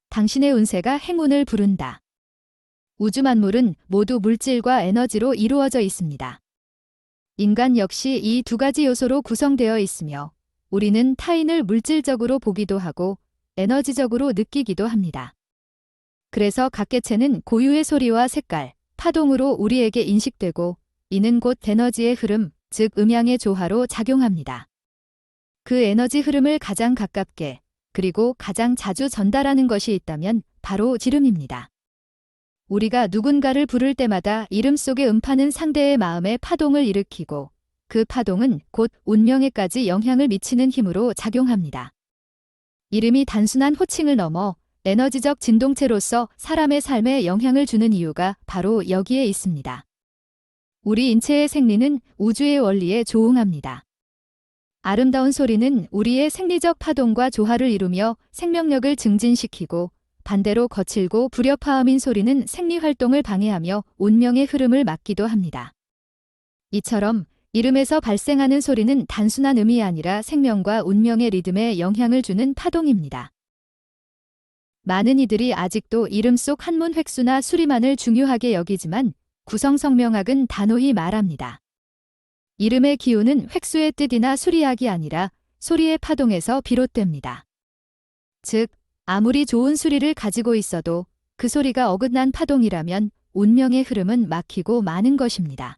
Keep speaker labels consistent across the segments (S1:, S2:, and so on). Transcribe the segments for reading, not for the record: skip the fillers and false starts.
S1: 당신의 운세가 행운을 부른다. 우주 만물은 모두 물질과 에너지로 이루어져 있습니다. 인간 역시 이 두 가지 요소로 구성되어 있으며 우리는 타인을 물질적으로 보기도 하고 에너지적으로 느끼기도 합니다. 그래서 각 개체는 고유의 소리와 색깔, 파동으로 우리에게 인식되고 이는 곧 에너지의 흐름, 즉 음양의 조화로 작용합니다. 그 에너지 흐름을 가장 가깝게 그리고 가장 자주 전달하는 것이 있다면 바로 이름입니다. 우리가 누군가를 부를 때마다 이름 속에 음파는 상대의 마음에 파동을 일으키고 그 파동은 곧 운명에까지 영향을 미치는 힘으로 작용합니다. 이름이 단순한 호칭을 넘어 에너지적 진동체로서 사람의 삶에 영향을 주는 이유가 바로 여기에 있습니다. 우리 인체의 생리는 우주의 원리에 조응합니다. 아름다운 소리는 우리의 생리적 파동과 조화를 이루며 생명력을 증진시키고 반대로 거칠고 불협화음인 소리는 생리활동을 방해하며 운명의 흐름을 막기도 합니다. 이처럼 이름에서 발생하는 소리는 단순한 음이 아니라 생명과 운명의 리듬에 영향을 주는 파동입니다. 많은 이들이 아직도 이름 속 한문 획수나 수리만을 중요하게 여기지만 구성성명학은 단호히 말합니다. 이름의 기운은 획수의 뜻이나 수리학이 아니라 소리의 파동에서 비롯됩니다. 즉, 아무리 좋은 수리를 가지고 있어도 그 소리가 어긋난 파동이라면 운명의 흐름은 막히고 마는 것입니다.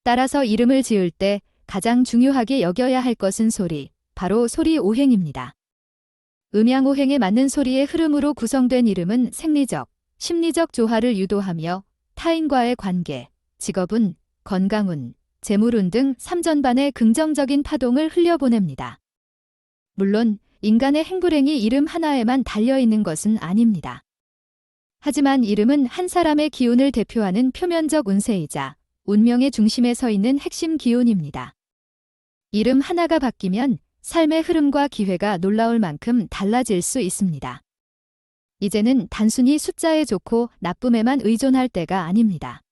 S1: 따라서 이름을 지을 때 가장 중요하게 여겨야 할 것은 소리, 바로 소리 오행입니다. 음양오행에 맞는 소리의 흐름으로 구성된 이름은 생리적, 심리적 조화를 유도하며 타인과의 관계, 직업운, 건강운, 재물운 등 삼전반의 긍정적인 파동을 흘려보냅니다. 물론 인간의 행불행이 이름 하나에만 달려있는 것은 아닙니다. 하지만 이름은 한 사람의 기운을 대표하는 표면적 운세이자 운명의 중심에 서 있는 핵심 기운입니다. 이름 하나가 바뀌면 삶의 흐름과 기회가 놀라울 만큼 달라질 수 있습니다. 이제는 단순히 숫자에 좋고 나쁨에만 의존할 때가 아닙니다.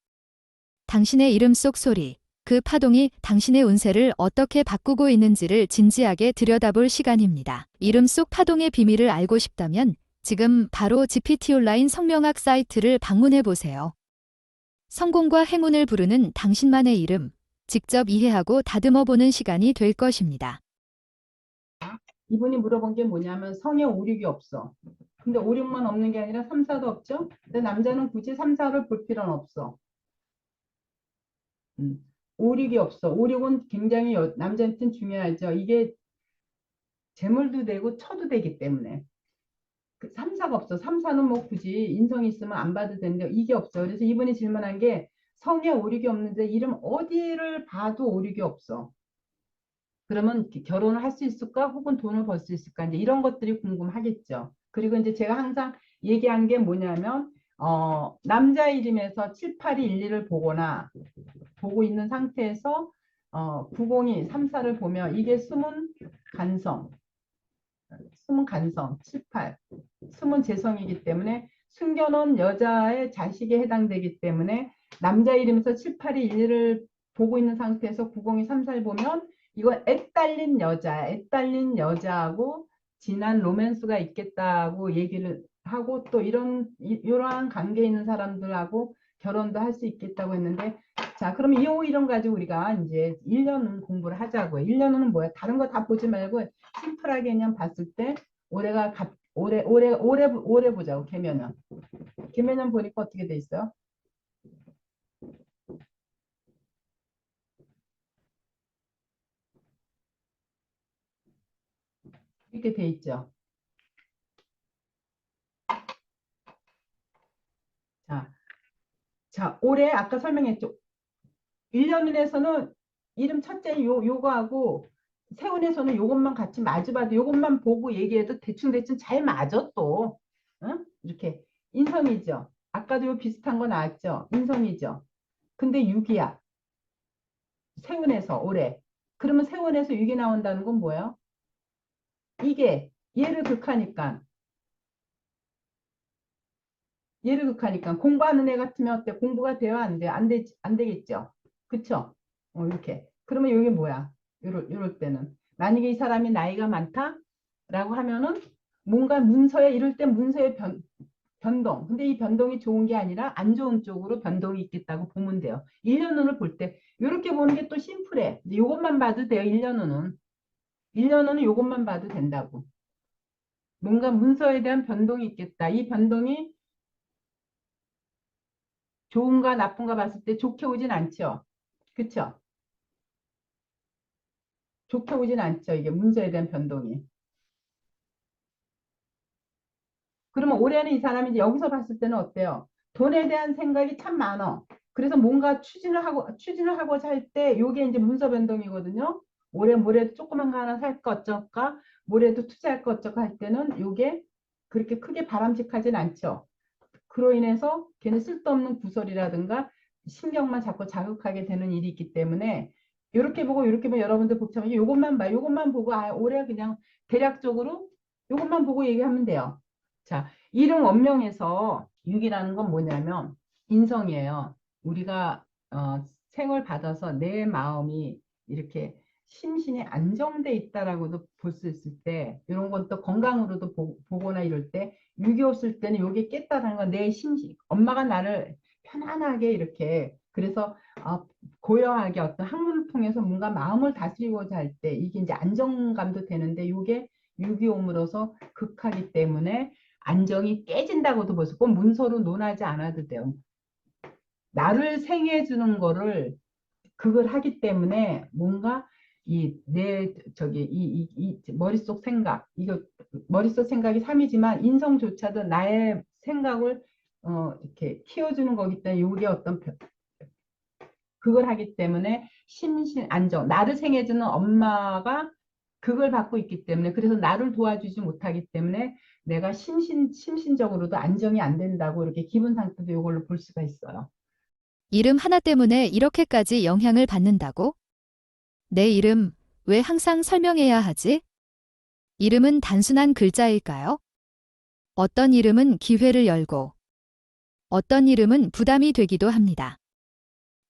S1: 당신의 이름 속 소리, 그 파동이 당신의 운세를 어떻게 바꾸고 있는지를 진지하게 들여다볼 시간입니다. 이름 속 파동의 비밀을 알고 싶다면 지금 바로 GPT 온라인 성명학 사이트를 방문해 보세요. 성공과 행운을 부르는 당신만의 이름, 직접 이해하고 다듬어 보는 시간이 될 것입니다.
S2: 이분이 물어본 게 뭐냐면 성에 오륙이 없어. 근데 오륙만 없는 게 아니라 3, 4도 없죠? 근데 남자는 굳이 3, 4를 볼 필요는 없어. 오륙이 없어. 오륙은 굉장히 남자한테는 중요하죠. 이게 재물도 되고 처도 되기 때문에. 그 3, 4가 없어. 3, 4는 뭐 굳이 인성이 있으면 안 봐도 되는데 이게 없어. 그래서 이분이 질문한 게 성에 오륙이 없는데 이름 어디를 봐도 오륙이 없어. 그러면 결혼을 할 수 있을까? 혹은 돈을 벌 수 있을까? 이제 이런 것들이 궁금하겠죠. 그리고 이제 제가 항상 얘기한 게 뭐냐면 남자 이름에서 7, 8이 1, 2를 보거나 보고 있는 상태에서 902, 3, 4를 보면 이게 숨은 간성, 7, 8, 숨은 재성이기 때문에 숨겨놓은 여자의 자식에 해당되기 때문에 남자 이름에서 7, 8이 1, 2를 보고 있는 상태에서 902, 3, 4를 보면 이건 애 딸린 여자하고 진한 로맨스가 있겠다고 얘기를 하고 또 이러한 관계에 있는 사람들하고 결혼도 할 수 있겠다고 했는데 자, 그러면 이 이름 가지고 우리가 이제 1년은 공부를 하자고요. 1년은 뭐야? 다른 거 다 보지 말고 심플하게 그냥 봤을 때 올해 보자고 개면은. 개면은 보니까 어떻게 돼 있어요? 이렇게 돼 있죠. 자, 올해 아까 설명했죠. 1년운에서는 이름 첫째 요거하고 세운에서는 요것만 같이 마주봐도 요것만 보고 얘기해도 대충대충 잘 맞아 또. 응? 이렇게 인성이죠. 아까도 요 비슷한 거 나왔죠. 인성이죠. 근데 6이야. 세운에서 올해. 그러면 세운에서 6이 나온다는 건 뭐예요? 이게 얘를 극하니까 얘를 극하니까 공부하는 애 같으면 어때? 공부가 돼요? 안 돼요? 안 되겠죠? 그쵸? 이렇게. 그러면 이게 뭐야? 이럴 때는. 만약에 이 사람이 나이가 많다라고 하면은 뭔가 문서에 이럴 때 문서의 변동. 근데 이 변동이 좋은 게 아니라 안 좋은 쪽으로 변동이 있겠다고 보면 돼요. 1년운을 볼 때 이렇게 보는 게 또 심플해. 이것만 봐도 돼요. 1년운은. 1년운은 이것만 봐도 된다고. 뭔가 문서에 대한 변동이 있겠다. 이 변동이 좋은가 나쁜가 봤을 때 좋게 오진 않죠. 그쵸? 좋게 오진 않죠. 이게 문서에 대한 변동이. 그러면 올해는 이 사람이 이제 여기서 봤을 때는 어때요? 돈에 대한 생각이 참 많어. 그래서 뭔가 추진을 하고자 할 때, 요게 이제 문서 변동이거든요. 올해 모레도 조그만 거 하나 살까 어쩔까, 모레도 투자할 거 어쩔까 할 때는 요게 그렇게 크게 바람직하진 않죠. 그로 인해서 걔는 쓸데없는 구설이라든가 신경만 자꾸 자극하게 되는 일이 있기 때문에 이렇게 보고 이렇게 보면 여러분들 복잡하게 요것만 봐. 요것만 보고 올해 그냥 대략적으로 요것만 보고 얘기하면 돼요. 자, 이름 원명에서 6이라는 건 뭐냐면 인성이에요. 우리가 생을 받아서 내 마음이 이렇게 심신이 안정돼 있다라고도 볼 수 있을 때 이런 건 또 건강으로도 보거나 이럴 때 6이 없을 때는 이게 깼다라는 건 내 심신 엄마가 나를 편안하게 이렇게 그래서 고요하게 어떤 학문을 통해서 뭔가 마음을 다스리고자 할 때 이게 이제 안정감도 되는데 이게 6이 옴으로써 극하기 때문에 안정이 깨진다고도 볼 수 있고 문서로 논하지 않아도 돼요. 나를 생해주는 거를 그걸 하기 때문에 뭔가 이 내 저기 이 머릿속 생각 이거 머릿속 생각이 3이지만 인성조차도 나의 생각을 이렇게 키워주는 거기 때문에 이게 어떤 그걸 하기 때문에 심신 안정 나를 생해주는 엄마가 그걸 받고 있기 때문에 그래서 나를 도와주지 못하기 때문에 내가 심신적으로도 안정이 안 된다고 이렇게 기분 상태도 이걸로 볼 수가 있어요.
S1: 이름 하나 때문에 이렇게까지 영향을 받는다고? 내 이름 왜 항상 설명해야 하지? 이름은 단순한 글자일까요? 어떤 이름은 기회를 열고, 어떤 이름은 부담이 되기도 합니다.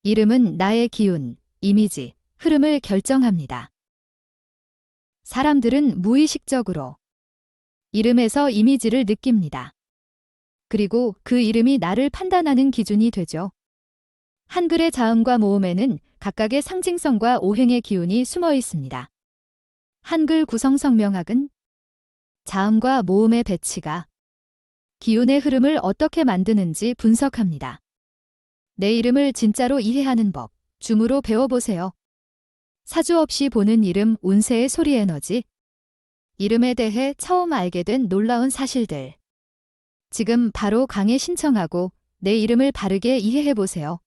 S1: 이름은 나의 기운, 이미지, 흐름을 결정합니다. 사람들은 무의식적으로 이름에서 이미지를 느낍니다. 그리고 그 이름이 나를 판단하는 기준이 되죠. 한글의 자음과 모음에는 각각의 상징성과 오행의 기운이 숨어 있습니다. 한글 구성 성명학은 자음과 모음의 배치가 기운의 흐름을 어떻게 만드는지 분석합니다. 내 이름을 진짜로 이해하는 법, 줌으로 배워보세요. 사주 없이 보는 이름 운세의 소리 에너지. 이름에 대해 처음 알게 된 놀라운 사실들. 지금 바로 강의 신청하고 내 이름을 바르게 이해해보세요.